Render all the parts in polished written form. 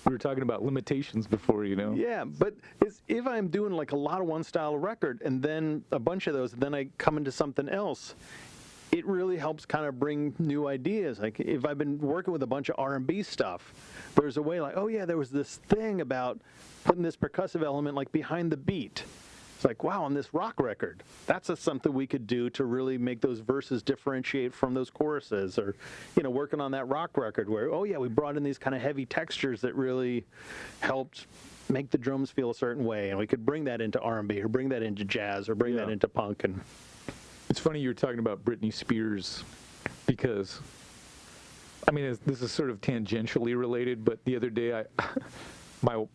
We were talking about limitations before, Yeah, but if I'm doing like a lot of one style of record and then a bunch of those, then I come into something else, it really helps kind of bring new ideas. Like if I've been working with a bunch of R&B stuff, there's a way like, oh yeah, there was this thing about putting this percussive element like behind the beat. It's like, wow, on this rock record, that's something we could do to really make those verses differentiate from those choruses. Or, working on that rock record where, oh yeah, we brought in these kind of heavy textures that really helped make the drums feel a certain way, and we could bring that into R&B or bring that into jazz or bring that into punk. And it's funny you were talking about Britney Spears because, this is sort of tangentially related, but the other day my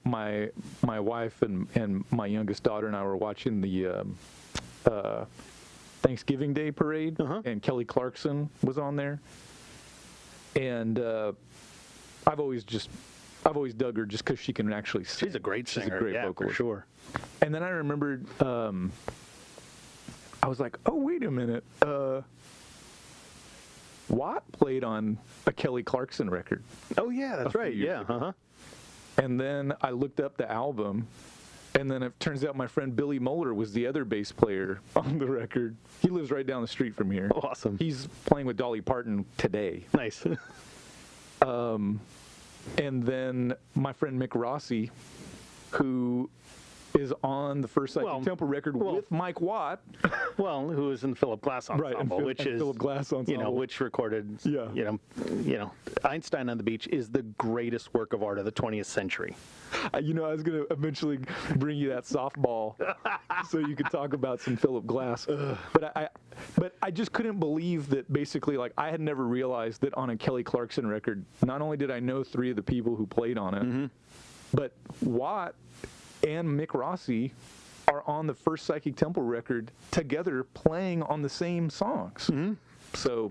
wife and my youngest daughter and I were watching the Thanksgiving Day parade, and Kelly Clarkson was on there, and I've always dug her just because she can actually sing. She's a great singer. She's a great vocalist. For sure. And then I remembered, I was like, oh, wait a minute, Watt played on a Kelly Clarkson record. Oh yeah, that's right. Yeah. And then I looked up the album, and then it turns out my friend Billy Moeller was the other bass player on the record. He lives right down the street from here. Awesome. He's playing with Dolly Parton today. Nice. And then my friend Mick Rossi, who is on the first Psychic Temple record with Mike Watt. Well, who is in the Philip Glass Ensemble, right, which is Philip Glass Ensemble, which recorded, Einstein on the Beach is the greatest work of art of the 20th century. I was going to eventually bring you that softball so you could talk about some Philip Glass. But I just couldn't believe that basically, like, I had never realized that on a Kelly Clarkson record, not only did I know three of the people who played on it, but Watt and Mick Rossi are on the first Psychic Temple record together playing on the same songs. So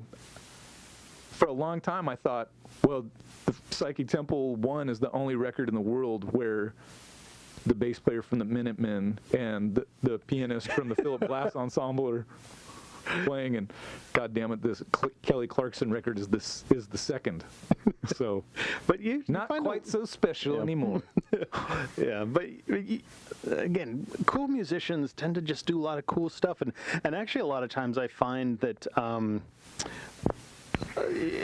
for a long time I thought, well, the Psychic Temple 1 is the only record in the world where the bass player from the Minutemen and the pianist from the Philip Glass Ensemble are playing, and God damn it, this Kelly Clarkson record is the second. So, but you not quite so special anymore. Yeah, but again, cool musicians tend to just do a lot of cool stuff, and actually a lot of times I find that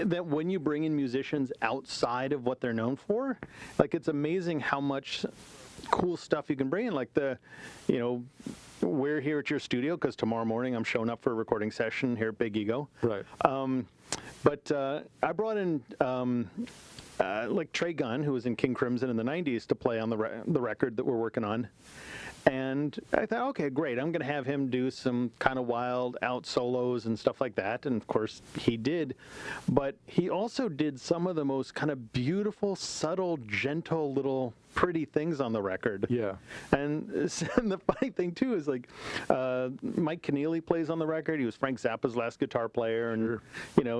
that when you bring in musicians outside of what they're known for, like it's amazing how much cool stuff you can bring in. Like we're here at your studio because tomorrow morning I'm showing up for a recording session here at Big Ego. Right. But I brought in like Trey Gunn, who was in King Crimson in the 90s, to play on the record that we're working on. And I thought, okay, great. I'm going to have him do some kind of wild out solos and stuff like that. And, of course, he did. But he also did some of the most kind of beautiful, subtle, gentle little pretty things on the record. Yeah. And the funny thing, too, is like Mike Keneally plays on the record. He was Frank Zappa's last guitar player. And,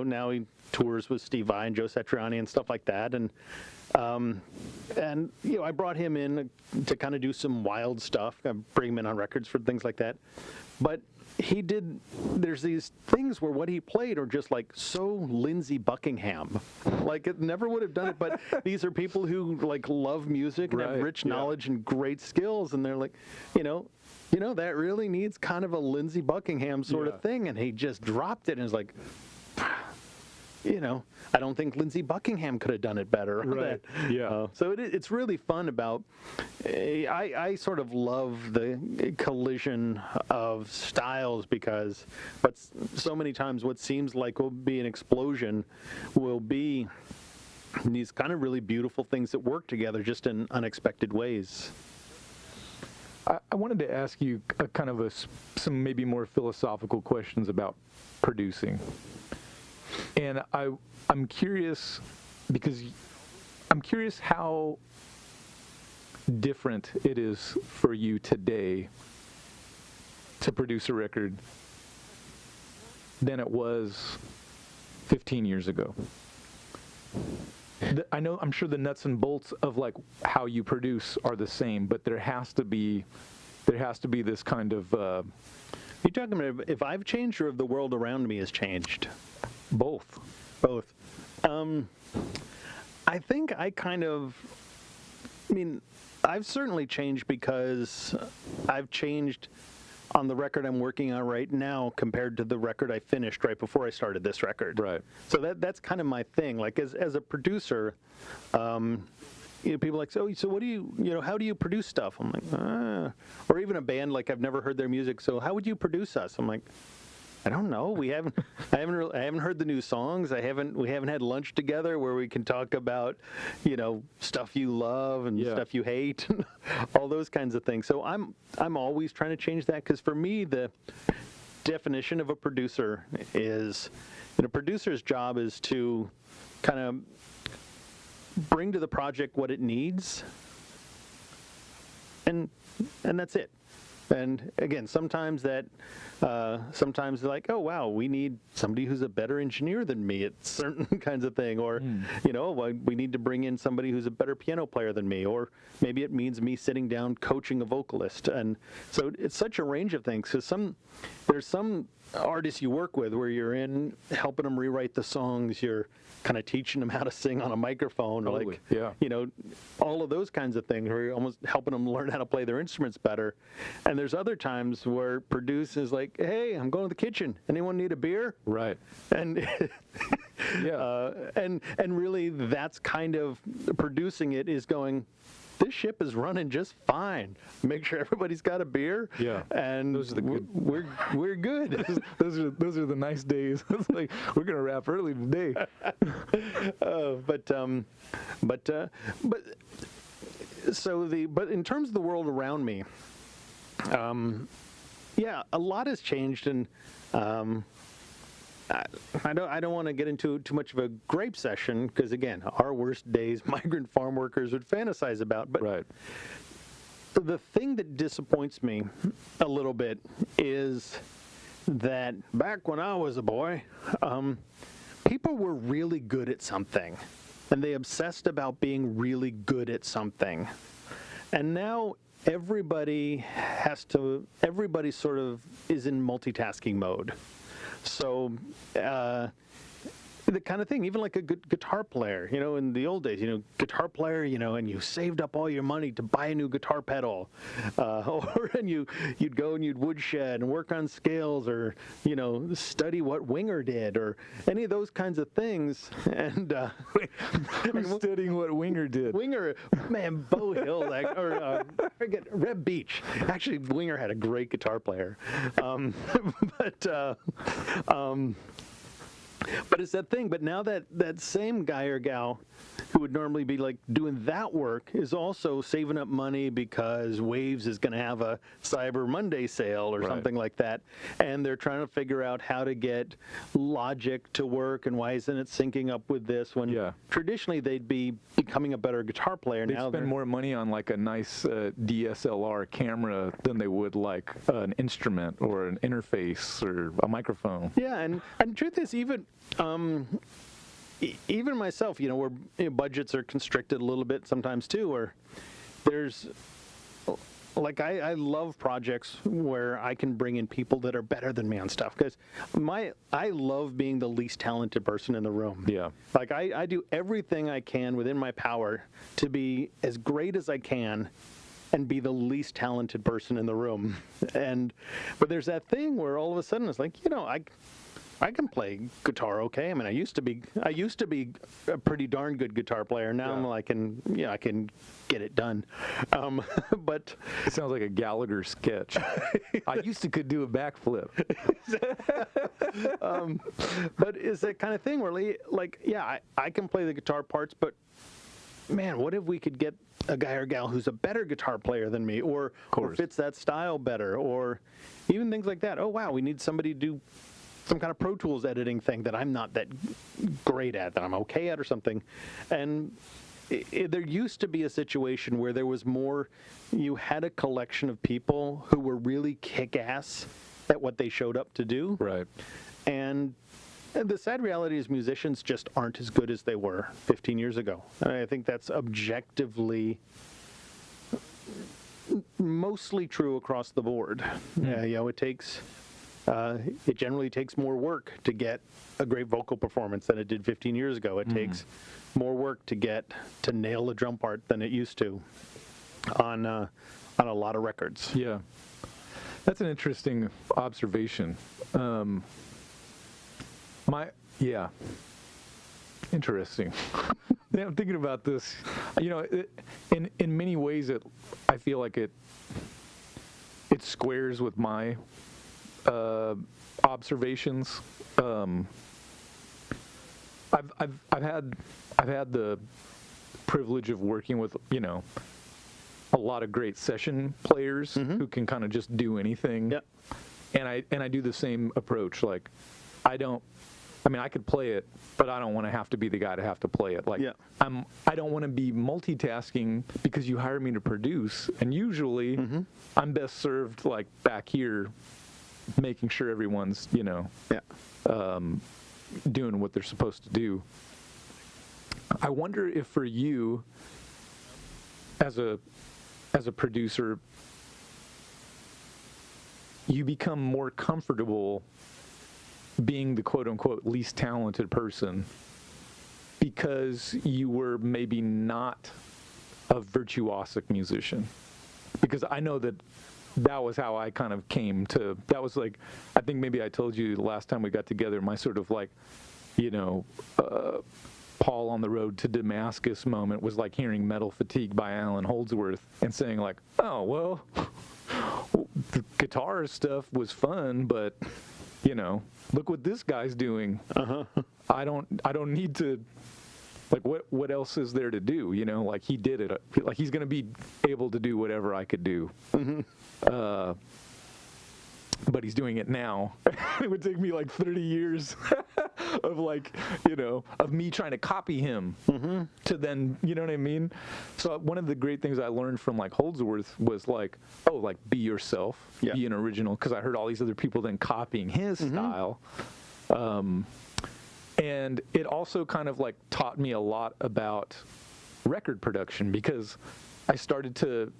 now he tours with Steve Vai and Joe Satriani and stuff like that. And I brought him in to kind of do some wild stuff. I bring him in on records for things like that. But there's these things where what he played are just like so Lindsey Buckingham. Like it never would have done it, but these are people who like love music and have rich knowledge and great skills. And they're like, that really needs kind of a Lindsey Buckingham sort of thing. And he just dropped it and was like, I don't think Lindsey Buckingham could have done it better. Right. Yeah. So it's really fun about. I sort of love the collision of styles but so many times what seems like will be an explosion will be these kind of really beautiful things that work together just in unexpected ways. I wanted to ask you some maybe more philosophical questions about producing. And I'm curious how different it is for you today to produce a record than it was 15 years ago. I'm sure the nuts and bolts of like how you produce are the same, but there has to be this kind of. You're talking about if I've changed or if the world around me has changed? Both. I I think I mean, I've certainly changed because I've changed on the record I'm working on right now compared to the record I finished right before I started this record. Right. So that's kind of my thing. Like as a producer, people are like, so what do you how do you produce stuff? I'm like, or even a band, like I've never heard their music, so how would you produce us? I'm like, I don't know. I haven't heard the new songs. We haven't had lunch together where we can talk about, stuff you love and stuff you hate, all those kinds of things. So I'm always trying to change that, because for me the definition of a producer is, a producer's job is to kind of bring to the project what it needs, and that's it. And again, sometimes they're like, oh wow, we need somebody who's a better engineer than me at certain kinds of thing, or we need to bring in somebody who's a better piano player than me, or maybe it means me sitting down coaching a vocalist. And so it's such a range of things, because there's some artists you work with where you're in helping them rewrite the songs, you're kind of teaching them how to sing on a microphone, Totally. all of those kinds of things, where you're almost helping them learn how to play their instruments better. And there's other times where produce is like, hey, I'm going to the kitchen. Anyone need a beer? Right. And and really that's kind of producing it, is going, this ship is running just fine. Make sure everybody's got a beer. Yeah. And those are the good. We're good. those are the nice days. It's like, we're gonna wrap early today. But in terms of the world around me, a lot has changed, and I don't want to get into too much of a gripe session, because again, our worst days migrant farm workers would fantasize about. But right. The thing that disappoints me a little bit is that back when I was a boy, people were really good at something, and they obsessed about being really good at something. And now everybody sort of is in multitasking mode. So the kind of thing, even like a good guitar player, in the old days, guitar player, and you saved up all your money to buy a new guitar pedal, and you'd go and you'd woodshed and work on scales, or, study what Winger did, or any of those kinds of things. And studying what Winger did. Winger, man, Bo Hill, I forget, Reb Beach. Actually, Winger had a great guitar player. But it's that thing. But now that same guy or gal who would normally be like doing that work is also saving up money because Waves is going to have a Cyber Monday sale or something like that. And they're trying to figure out how to get Logic to work, and why isn't it syncing up with this, when traditionally they'd be becoming a better guitar player. They'd now spend more money on like a nice DSLR camera than they would like an instrument or an interface or a microphone. Yeah, and the truth is, even myself, where budgets are constricted a little bit sometimes too, or there's like I love projects where I can bring in people that are better than me on stuff, because I love being the least talented person in the room. Yeah. Like I do everything I can within my power to be as great as I can and be the least talented person in the room. But there's that thing where all of a sudden it's like, I can play guitar okay. I mean, I used to be a pretty darn good guitar player. Now I'm like, I can get it done. But it sounds like a Gallagher sketch. I used to could do a backflip. But it's that kind of thing where, like, I can play the guitar parts, but man, what if we could get a guy or gal who's a better guitar player than me, or fits that style better, or even things like that. Oh wow, we need somebody to do some kind of Pro Tools editing thing that I'm not that great at, that I'm okay at or something. And there used to be a situation where there was more, you had a collection of people who were really kick-ass at what they showed up to do. Right. And the sad reality is musicians just aren't as good as they were 15 years ago. And I think that's objectively mostly true across the board. It takes it generally takes more work to get a great vocal performance than it did 15 years ago. It takes more work to nail the drum part than it used to on a lot of records. Yeah. That's an interesting observation. Interesting. Yeah, I'm thinking about this. You know, in many ways, I feel like it squares with my observations. I've had the privilege of working with, you know, a lot of great session players who can kind of just do anything. Yep. And I do the same approach. Like, I could play it, but I don't want to have to be the guy to have to play it. Like, I don't want to be multitasking because you hired me to produce, and usually I'm best served like back here, making sure everyone's, you know, doing what they're supposed to do. I wonder if for you, as a producer, you become more comfortable being the quote-unquote least talented person because you were maybe not a virtuosic musician. Because I know that was how I kind of came to, that was like, I think maybe I told you the last time we got together, my sort of like, you know, Paul on the Road to Damascus moment was like hearing Metal Fatigue by Alan Holdsworth and saying like, oh, well, the guitar stuff was fun, but, you know, look what this guy's doing. I don't need to, like, what else is there to do? You know, like, he did it. Like, he's going to be able to do whatever I could do. But he's doing it now. It would take me like 30 years of, like, you know, of me trying to copy him to then, you know what I mean? So one of the great things I learned from like Holdsworth was like, oh, like, be yourself, be an original, because I heard all these other people then copying his style. And it also kind of like taught me a lot about record production, because I started to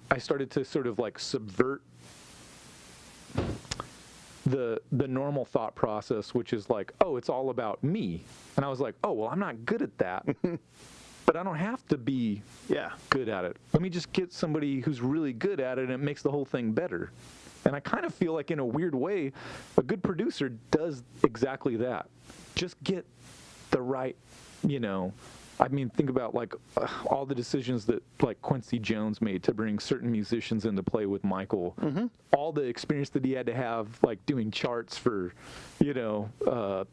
sort of like subvert the normal thought process, which is like, oh, it's all about me. And I was like, oh, well, I'm not good at that, but I don't have to be good at it. Let me just get somebody who's really good at it, and it makes the whole thing better. And I kind of feel like, in a weird way, a good producer does exactly that. Just get the right, you know, I mean, think about like all the decisions that like Quincy Jones made to bring certain musicians into play with Michael. All the experience that he had to have, like doing charts for, you know,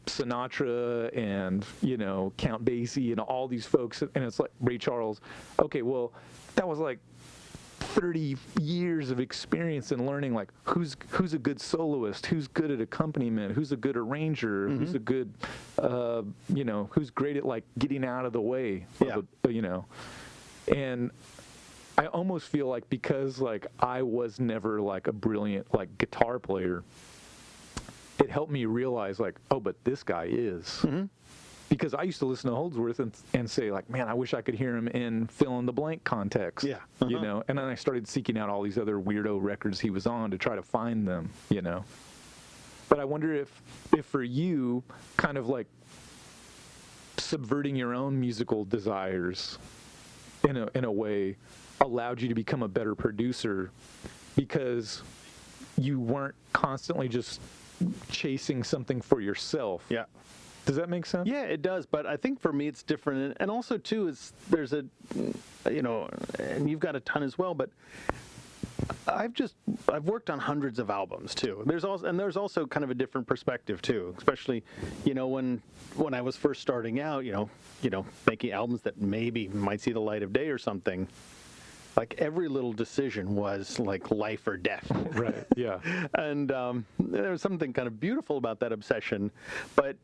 Sinatra and, you know, Count Basie and all these folks. And it's like Ray Charles. Okay, well, that was like 30 years of experience in learning like who's a good soloist, who's good at accompaniment, who's a good arranger, who's a good you know, who's great at like getting out of the way of you know. And I almost feel like, because like I was never like a brilliant like guitar player, it helped me realize like, oh, but this guy is. Because I used to listen to Holdsworth and say like, man, I wish I could hear him in fill in the blank context. You know, and then I started seeking out all these other weirdo records he was on to try to find them, you know. But I wonder if for you, kind of like subverting your own musical desires in a way allowed you to become a better producer, because you weren't constantly just chasing something for yourself. Does that make sense? Yeah, it does. But I think for me it's different. And also, too, there's a, you know, and you've got a ton as well, but I've worked on hundreds of albums, too. There's also kind of a different perspective, too, especially, you know, when I was first starting out, you know, making albums that maybe might see the light of day or something. Like, every little decision was like life or death. Right, yeah. And there was something kind of beautiful about that obsession. But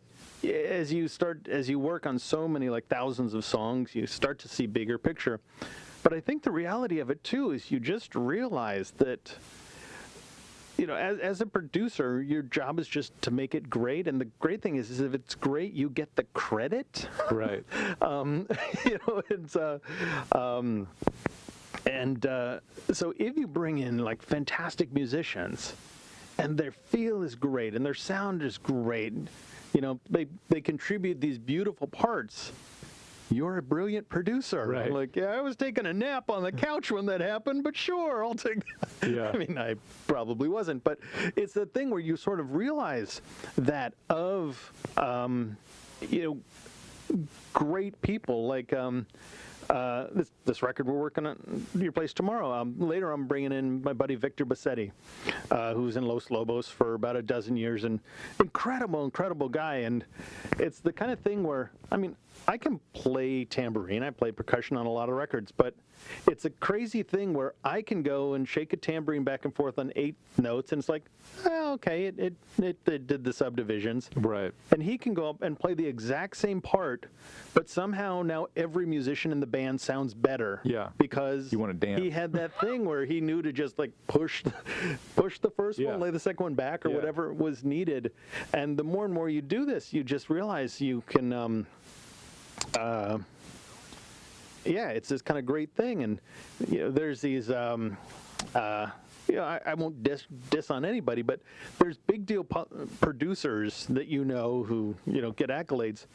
as you work on so many, like thousands of songs, you start to see bigger picture. But I think the reality of it, too, is you just realize that, you know, as a producer, your job is just to make it great. And the great thing is if it's great, you get the credit. Right. You know, it's so if you bring in like fantastic musicians and their feel is great, and their sound is great. You know, they contribute these beautiful parts. You're a brilliant producer. Right. Like, yeah, I was taking a nap on the couch when that happened, but sure, I'll take that. Yeah. I mean, I probably wasn't, but it's the thing where you sort of realize that of, you know, great people like this record we're working on your place tomorrow. Later, I'm bringing in my buddy Victor Bassetti, who's in Los Lobos for about a dozen years, and incredible guy. And it's the kind of thing where, I mean, I can play tambourine, I play percussion on a lot of records, but it's a crazy thing where I can go and shake a tambourine back and forth on 8 notes, and it's like, oh, okay, it did the subdivisions. Right. And he can go up and play the exact same part, but somehow now every musician in the band sounds better. Yeah. Because You wanna dance. he had that thing where he knew to just like push the first Yeah. one, lay the second one back, or Yeah. whatever was needed. And the more and more you do this, you just realize you can. Yeah, it's this kind of great thing, and you know, there's these. You know, I won't diss on anybody, but there's big deal producers that you know who get accolades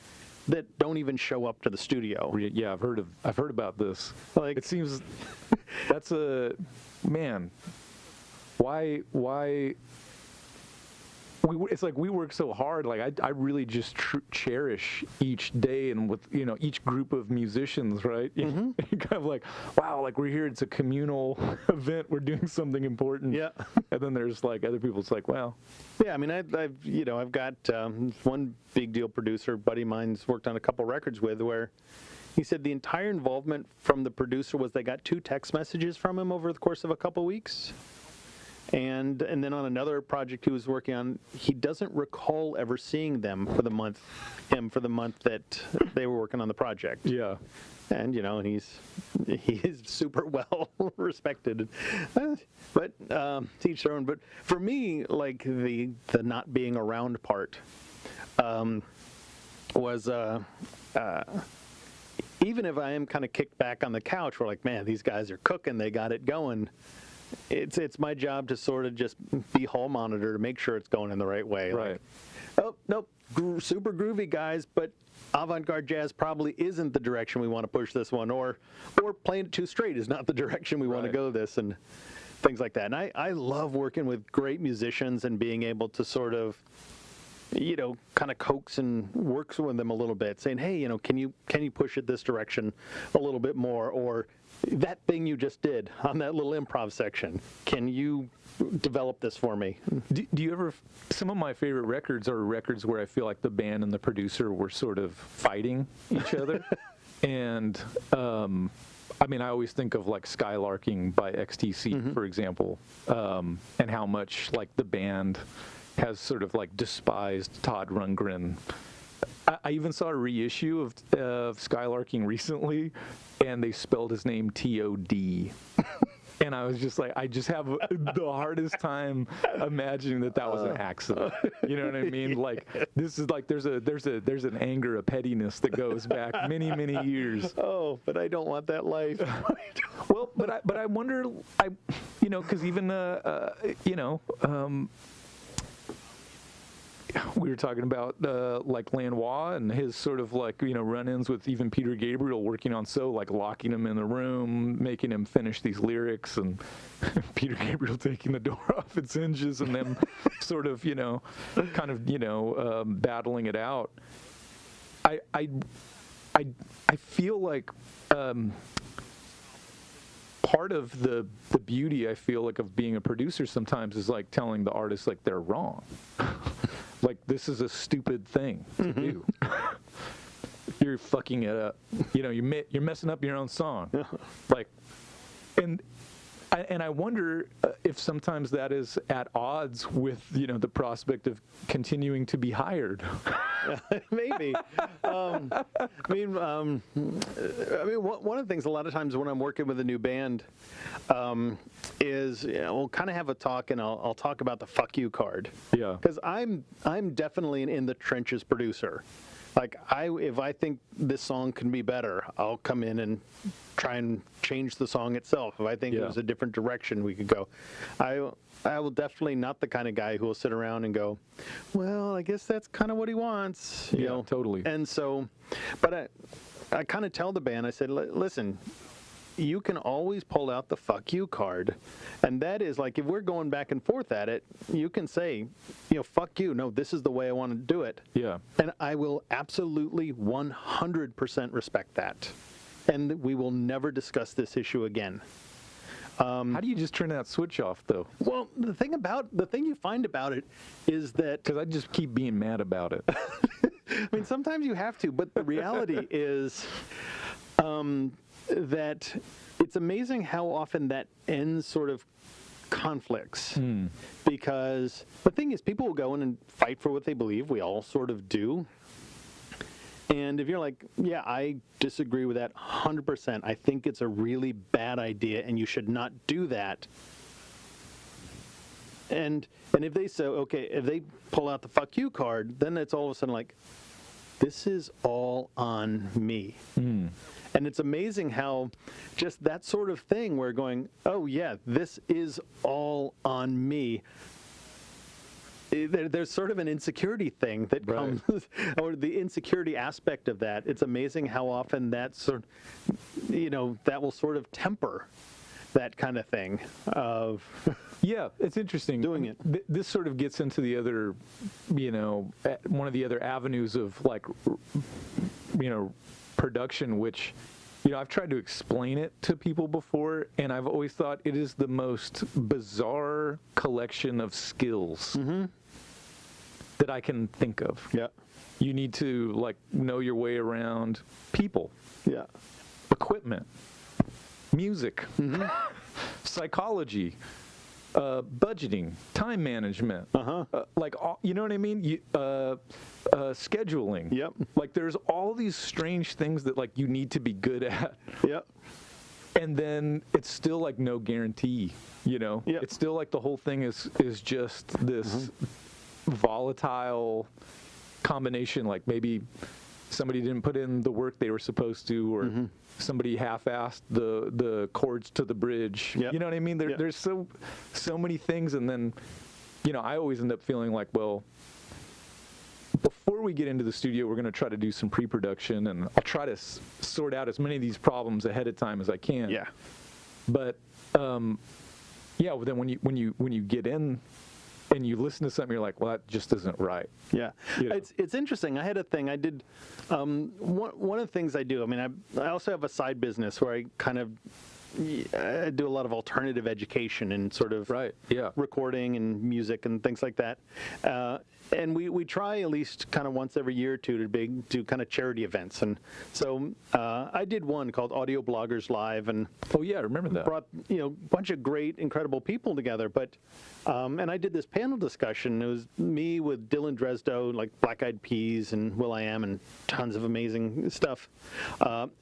that don't even show up to the studio. Yeah, I've heard about this. Like, It seems that's a man. Why? It's like we work so hard. Like I really just cherish each day and with each group of musicians, right? Mm-hmm. You're kind of like, wow, like we're here. It's a communal event. We're doing something important. Yeah. And then there's like other people. It's like, well, yeah. I mean, I've got one big deal producer, buddy of mine's worked on a couple records with, where he said the entire involvement from the producer was they got 2 text messages from him over the course of a couple weeks. And then on another project he was working on, he doesn't recall ever seeing them for the month that they were working on the project. yeah, And and he is super well respected. But to each their own. But for me, like the not being around part was even if I am kind of kicked back on the couch, we're like, man, these guys are cooking, they got it going. It's my job to sort of just be hall monitor to make sure it's going in the right way. right. Like, oh, nope, super groovy guys, but avant-garde jazz probably isn't the direction we want to push this one, or playing it too straight is not the direction we want to Right. go this, and things like that. And I love working with great musicians and being able to sort of, kind of coax and work with them a little bit, saying, hey, can you push it this direction a little bit more, or that thing you just did on that little improv section, can you develop this for me? Do you ever? Some of my favorite records are records where I feel like the band and the producer were sort of fighting each other, and I mean, I always think of like Skylarking by XTC, for example, and how much like the band has sort of like despised Todd Rundgren. I even saw a reissue of Skylarking recently, and they spelled his name T-O-D. And I was just like, I just have the hardest time imagining that was an accident. You know what I mean? Like, this is like there's an anger, a pettiness that goes back many years. Oh, but I don't want that life. Well, but I wonder, because even we were talking about like Lanois and his sort of like run-ins with even Peter Gabriel working on like locking him in the room, making him finish these lyrics, and Peter Gabriel taking the door off its hinges, and then sort of battling it out. I feel like part of the beauty I feel like of being a producer sometimes is like telling the artist like they're wrong. Like, this is a stupid thing to do. You're fucking it up. You're messing up your own song. Like, and I wonder if sometimes that is at odds with the prospect of continuing to be hired. Maybe. One of the things a lot of times when I'm working with a new band is we'll kind of have a talk, and I'll talk about the fuck you card. Yeah. Because I'm definitely an in the trenches producer. Like if I think this song can be better, I'll come in and try and change the song itself. If I think Yeah. there's a different direction we could go, I will definitely not the kind of guy who will sit around and go, well, I guess that's kind of what he wants. You Yeah, know? totally. And so, but I kind of tell the band, I said, listen, you can always pull out the fuck you card. And that is like, if we're going back and forth at it, you can say, fuck you. No, this is the way I want to do it. Yeah. And I will absolutely 100% respect that. And we will never discuss this issue again. How do you just turn that switch off, though? Well, the thing you find about it is that, Because I just keep being mad about it. I mean, sometimes you have to, but the reality is that it's amazing how often that ends sort of conflicts. Because the thing is, people will go in and fight for what they believe. We all sort of do. And if you're like, yeah, I disagree with that 100%. I think it's a really bad idea and you should not do that. And if they say, okay, if they pull out the fuck you card, then it's all of a sudden like, this is all on me. And it's amazing how just that sort of thing where going, oh yeah, this is all on me. There's sort of an insecurity thing that comes, or the insecurity aspect of that. It's amazing how often that that will sort of temper that kind of thing of Yeah, it's interesting. doing it. This sort of gets into the other, one of the other avenues of like, production, which, I've tried to explain it to people before, and I've always thought it is the most bizarre collection of skills that I can think of. Yeah. You need to like know your way around people, Yeah. equipment, music, psychology, budgeting, time management, like you know what I mean? Scheduling. Yep. Like there's all these strange things that like you need to be good at, Yep. and then it's still like no guarantee. Yep. It's still like the whole thing is just this volatile combination. Like maybe somebody didn't put in the work they were supposed to, or somebody half-assed the chords to the bridge. Yep. You know what I mean? There's so many things, and then, I always end up feeling like, well, before we get into the studio, we're going to try to do some pre-production, and I'll try to sort out as many of these problems ahead of time as I can. Yeah. But yeah, then when you get in and you listen to something, you're like, well, that just isn't right. Yeah, You know. it's interesting. I had a thing I did. One of the things I do. I mean, I also have a side business where I do a lot of alternative education and sort of recording and music and things like that. And we try at least kind of once every year or two to do kind of charity events. And so I did one called Audio Bloggers Live, and Oh yeah, I remember that. brought a bunch of great, incredible people together. But and I did this panel discussion. It was me with Dylan Dresdo, like Black Eyed Peas and Will.i.am, and tons of amazing stuff,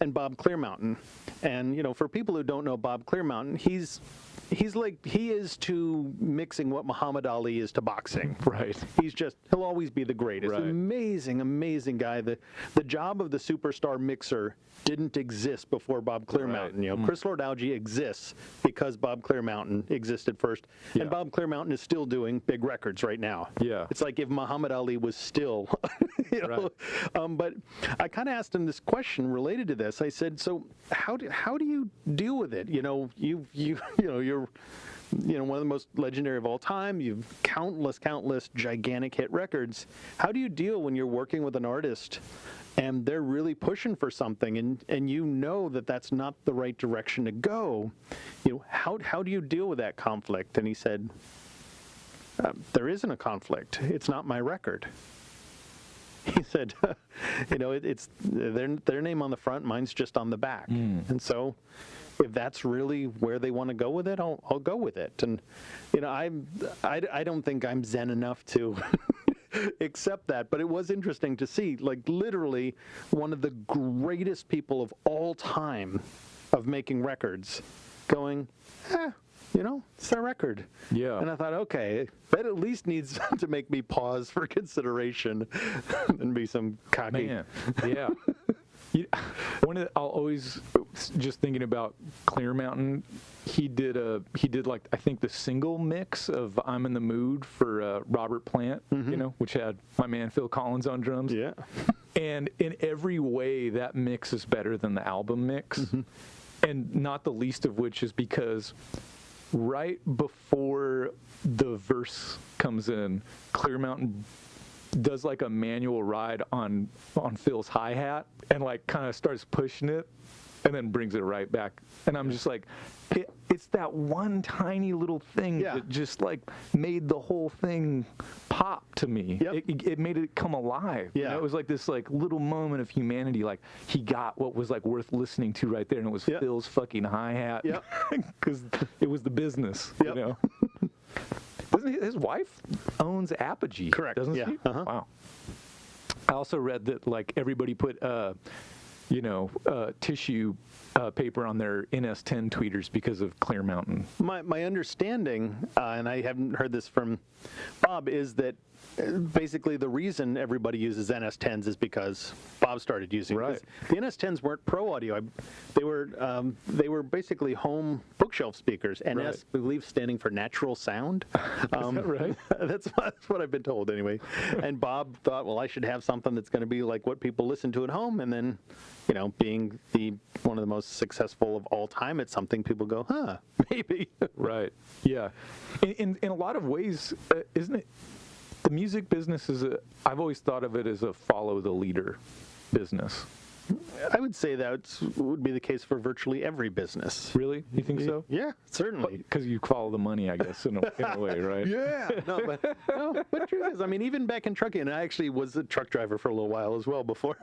and Bob Clearmountain. And for people who don't know Bob Clearmountain, he's like, he is to mixing what Muhammad Ali is to boxing. Right. He'll always be the greatest. Right. Amazing, amazing guy. The job of the superstar mixer didn't exist before Bob Clearmountain. Right. Chris Lord-Alge exists because Bob Clearmountain existed first. Yeah. And Bob Clearmountain is still doing big records right now. Yeah. It's like if Muhammad Ali was still, Right. But I kind of asked him this question related to this. I said, so how do you deal with it? You're one of the most legendary of all time. You've countless gigantic hit records. How do you deal when you're working with an artist and they're really pushing for something, and that's not the right direction to go? How do you deal with that conflict? And he said, there isn't a conflict. It's not my record. He said, it's their name on the front, mine's just on the back. And so if that's really where they want to go with it, I'll go with it. And I don't think I'm zen enough to accept that, but it was interesting to see, like, literally one of the greatest people of all time of making records going, it's their record. Yeah. And I thought, okay, that at least needs to make me pause for consideration and be some cocky. Man, yeah. I'll always just thinking about Clearmountain. He did like I think the single mix of "I'm in the Mood" for Robert Plant, which had my man Phil Collins on drums. Yeah. And in every way, that mix is better than the album mix, and not the least of which is because right before the verse comes in, Clearmountain does like a manual ride on Phil's hi-hat and like kind of starts pushing it and then brings it right back. And I'm just like, it's that one tiny little thing that just like made the whole thing pop to me. Yep. It made it come alive. Yeah. It was like this like little moment of humanity. Like he got what was like worth listening to right there, and it was Phil's fucking hi-hat. Yep. Because it was the business. Yep. Doesn't his wife owns Apogee? Correct. Doesn't Yeah. she? Uh-huh. Wow. I also read that like everybody put tissue paper on their NS10 tweeters because of Clearmountain. My understanding, and I haven't heard this from Bob, is that basically the reason everybody uses NS10s is because Bob started using Right. the NS10s weren't pro audio. They were basically home bookshelf speakers. NS, Right. I believe, standing for natural sound. Is that right? That's what I've been told anyway. And Bob thought, well, I should have something that's going to be like what people listen to at home, and then, being one of the most successful of all time, it's something people go, maybe. Right. Yeah. In a lot of ways, isn't it? The music business I've always thought of it as a follow the leader business. I would say that would be the case for virtually every business. Really? You think so? Yeah, certainly. Because you follow the money, I guess, in a way, right? Yeah. But truth is, even back in trucking, and I actually was a truck driver for a little while as well before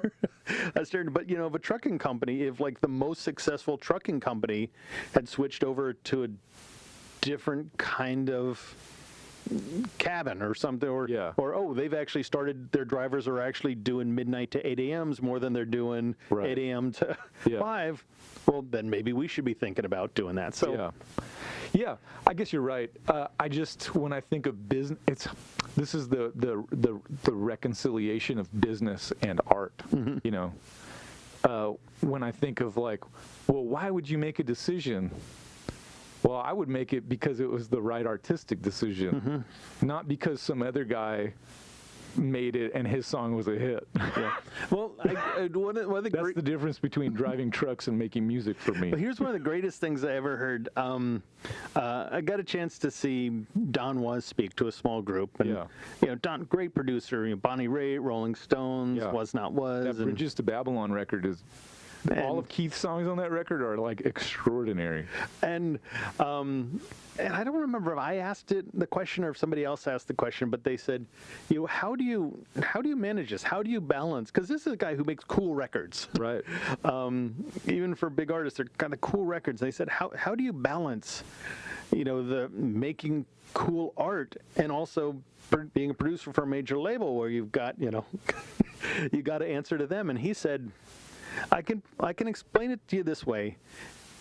I started. But, if a trucking company, if like the most successful trucking company had switched over to a different kind of cabin or something, or they've actually started, their drivers are actually doing midnight to 8 a.m.s more than they're doing 8 a.m. to 5, well, then maybe we should be thinking about doing that. So yeah, I guess you're right. I just, when I think of business, this is the reconciliation of business and art. When I think of like, well, why would you make a decision? Well, I would make it because it was the right artistic decision, not because some other guy made it and his song was a hit. Yeah. Well, that's the difference between driving trucks and making music for me. But here's one of the greatest things I ever heard. I got a chance to see Don Was speak to a small group, and Don, great producer. Bonnie Raitt, Rolling Stones, Was Not Was. That Bridges to Babylon record is. All of Keith's songs on that record are like extraordinary. And I don't remember if I asked the question or if somebody else asked the question, but they said, how do you manage this? How do you balance? Because this is a guy who makes cool records. Right. Even for big artists, they're kind of cool records. They said, how do you balance, the making cool art and also being a producer for a major label where you've got, you got to answer to them? And he said, I can explain it to you this way.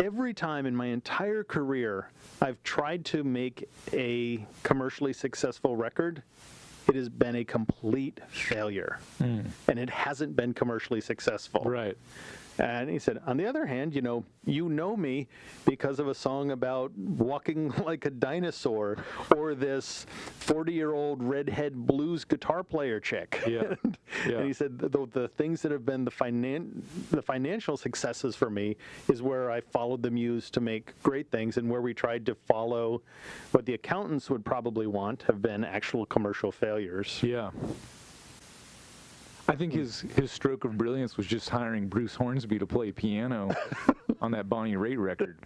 Every time in my entire career I've tried to make a commercially successful record, it has been a complete failure. And it hasn't been commercially successful. Right. And he said, on the other hand, you know me because of a song about walking like a dinosaur, or this 40-year-old redhead blues guitar player chick. Yeah. And he said the things that have been the financial successes for me is where I followed the muse to make great things, and where we tried to follow what the accountants would probably want have been actual commercial failures. Yeah. I think his stroke of brilliance was just hiring Bruce Hornsby to play piano on that Bonnie Raitt record.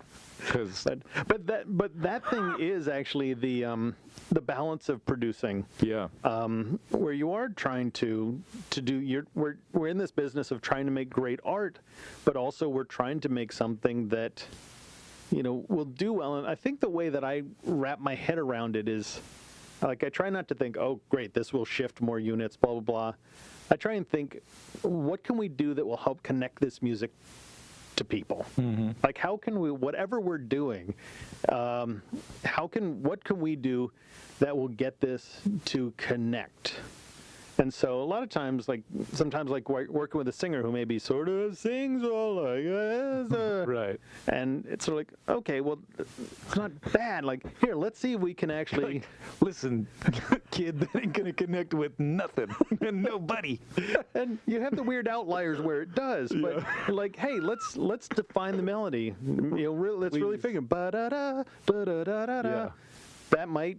But that thing is actually the balance of producing. Yeah. Where you are trying to do we're in this business of trying to make great art, but also we're trying to make something that will do well. And I think the way that I wrap my head around it is, like, I try not to think, oh, great, this will shift more units, blah, blah, blah. I try and think, what can we do that will help connect this music to people. Like, how can we, whatever we're doing, what can we do that will get this to connect? And so a lot of times, sometimes working with a singer who maybe sort of sings all like Right. and it's sort of like, okay, well, it's not bad. Like, here, let's see if we can actually Like, listen, kid, that ain't gonna connect with nothing and nobody. And you have the weird outliers where it does, but like, hey, let's define the melody. Let's really figure ba da da da da da da. Yeah. That might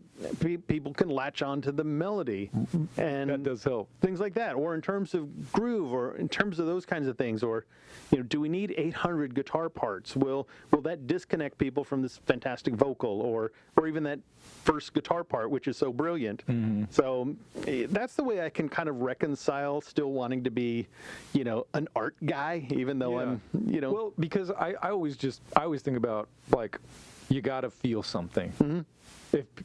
people can latch on to the melody, and That does help. things like that. Or in terms of groove, or in terms of those kinds of things. Or, do we need 800 guitar parts? Will that disconnect people from this fantastic vocal, or even that first guitar part, which is so brilliant? So that's the way I can kind of reconcile still wanting to be, an art guy, even though I'm, Well, because I always think about, like, you got to feel something.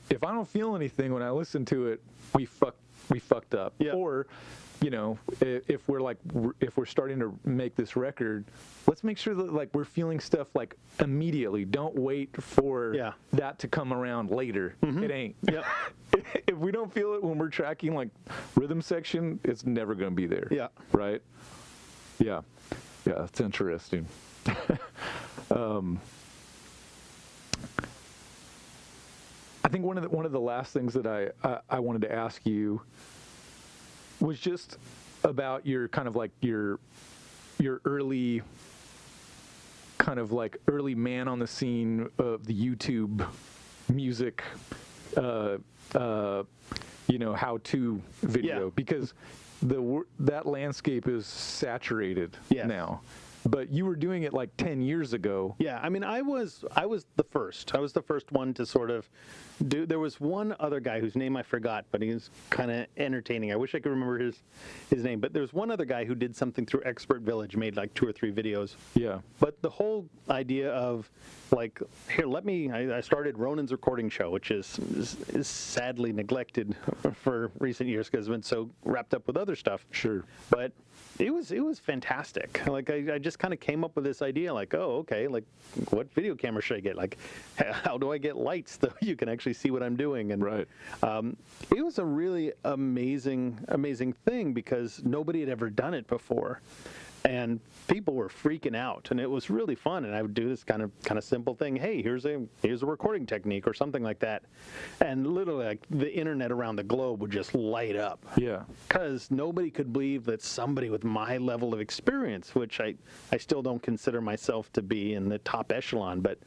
If I don't feel anything when I listen to it, we fucked up. Yeah. Or, if we're starting to make this record, let's make sure that, like, we're feeling stuff, like, immediately. Don't wait for that to come around later. It ain't. Yep. If we don't feel it when we're tracking, like, rhythm section, it's never going to be there. Yeah. Right? Yeah. Yeah, it's interesting. I think one of the last things that I wanted to ask you was just about your kind of like your early kind of like early man on the scene of the YouTube music how-to video, because that landscape is saturated now. But you were doing it like 10 years ago. Yeah, I mean, I was the first. I was the first one to sort of do. There was one other guy whose name I forgot, but he was kind of entertaining. I wish I could remember his name. But there was one other guy who did something through Expert Village, made like 2 or 3 videos. Yeah. But the whole idea of, like, here, I started Ronan's recording show, which is sadly neglected for recent years because it's been so wrapped up with other stuff. Sure. But it was fantastic. Like, I just kind of came up with this idea, like, oh, okay, like, what video camera should I get? Like, how do I get lights so you can actually see what I'm doing? And right. It was a really amazing thing because nobody had ever done it before. And people were freaking out, and it was really fun. And I would do this kind of simple thing. Hey, here's a recording technique or something like that. And literally, like, the internet around the globe would just light up. Yeah. Because nobody could believe that somebody with my level of experience, which I still don't consider myself to be in the top echelon, but